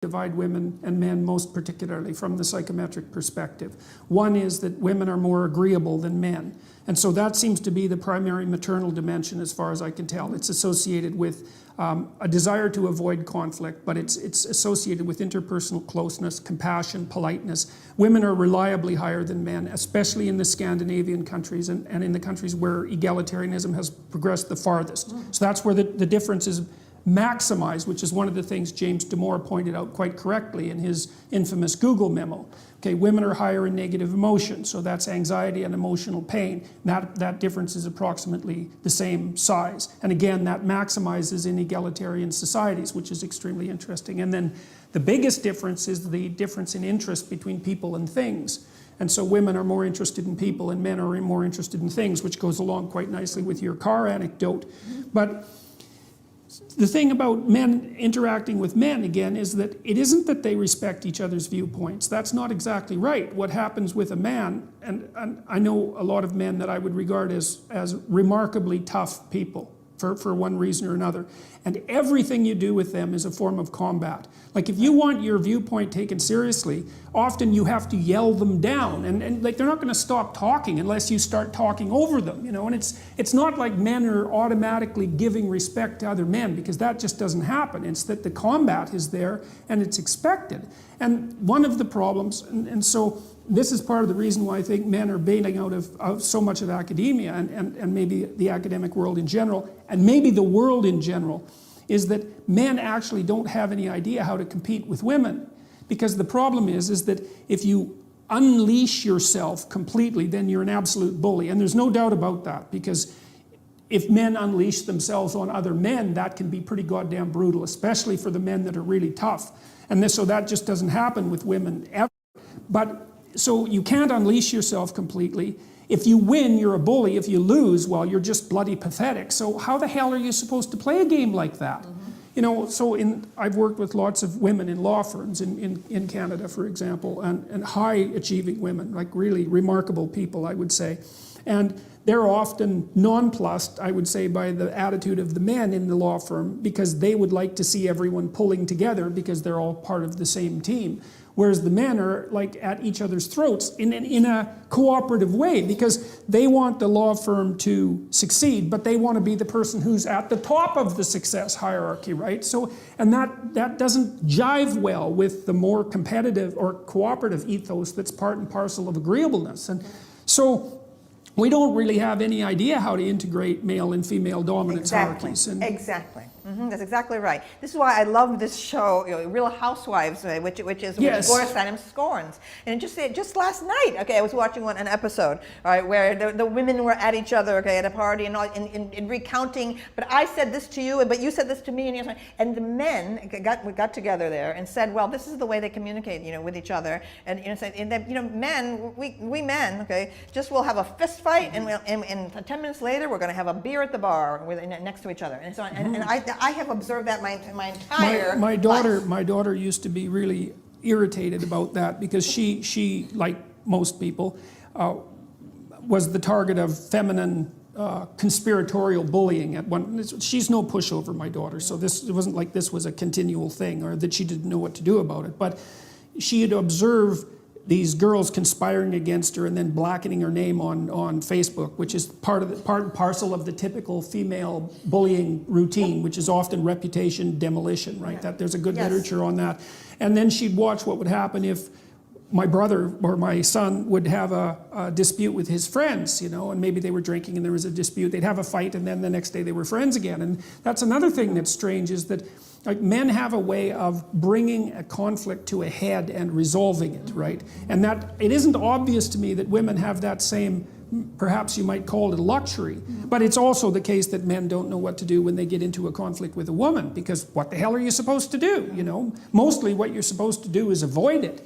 divide women and men most particularly from the psychometric perspective. One is that women are more agreeable than men. And so that seems to be the primary maternal dimension as far as I can tell. It's associated with a desire to avoid conflict, but it's associated with interpersonal closeness, compassion, politeness. Women are reliably higher than men, especially in the Scandinavian countries and in the countries where egalitarianism has progressed the farthest. So that's where the difference is maximized, which is one of the things James Damore pointed out quite correctly in his infamous Google memo. Okay, women are higher in negative emotion, so that's anxiety and emotional pain. That difference is approximately the same size. And again, that maximizes in egalitarian societies, which is extremely interesting. And then the biggest difference is the difference in interest between people and things. And so women are more interested in people and men are more interested in things, which goes along quite nicely with your car anecdote. But the thing about men interacting with men, again, is that it isn't that they respect each other's viewpoints. That's not exactly right. What happens with a man, and I know a lot of men that I would regard as remarkably tough people for one reason or another, and everything you do with them is a form of combat. Like if you want your viewpoint taken seriously, often you have to yell them down, and like they're not going to stop talking unless you start talking over them, you know. And it's not like men are automatically giving respect to other men, because that just doesn't happen. It's that the combat is there and it's expected. And one of the problems, and so this is part of the reason why I think men are bailing out of so much of academia and maybe the academic world in general, and maybe the world in general, is that men actually don't have any idea how to compete with women. Because the problem is that if you unleash yourself completely, then you're an absolute bully. And there's no doubt about that, because if men unleash themselves on other men, that can be pretty goddamn brutal, especially for the men that are really tough. And so that just doesn't happen with women ever. But so you can't unleash yourself completely. If you win, you're a bully. If you lose, well, you're just bloody pathetic. So how the hell are you supposed to play a game like that? You know, so I've worked with lots of women in law firms in Canada, for example, and high achieving women, like really remarkable people, I would say. And they're often nonplussed, I would say, by the attitude of the men in the law firm, because they would like to see everyone pulling together because they're all part of the same team. Whereas the men are like at each other's throats in a cooperative way, because they want the law firm to succeed, but they want to be the person who's at the top of the success hierarchy, right? So, and that doesn't jive well with the more competitive or cooperative ethos that's part and parcel of agreeableness. And so we don't really have any idea how to integrate male and female dominance hierarchies. Exactly. That's exactly right. This is why I love this show, you know, Real Housewives, which Gloria Steinem scorns. And just last night, okay, I was watching an episode, right, where the women were at each other, okay, at a party and recounting. But I said this to you, but you said this to me, and the men got together there and said, well, this is the way they communicate, you know, with each other, and that, you know, men, we men, okay, just will have a fist fight, and 10 minutes later we're going to have a beer at the bar next to each other, and so on. And I have observed that my entire my daughter used to be really irritated about that, because she like most people was the target of feminine conspiratorial bullying at one. She's no pushover, my daughter, so it wasn't like this was a continual thing or that she didn't know what to do about it, but she had observed these girls conspiring against her and then blackening her name on Facebook, which is part and parcel of the typical female bullying routine, which is often reputation demolition, right? That there's a good literature on that. And then she'd watch what would happen if my brother or my son would have a dispute with his friends, you know, and maybe they were drinking and there was a dispute. They'd have a fight, and then the next day they were friends again. And that's another thing that's strange, is that like men have a way of bringing a conflict to a head and resolving it, right? And that it isn't obvious to me that women have that same, perhaps you might call it a luxury, but it's also the case that men don't know what to do when they get into a conflict with a woman, because what the hell are you supposed to do, you know? Mostly what you're supposed to do is avoid it.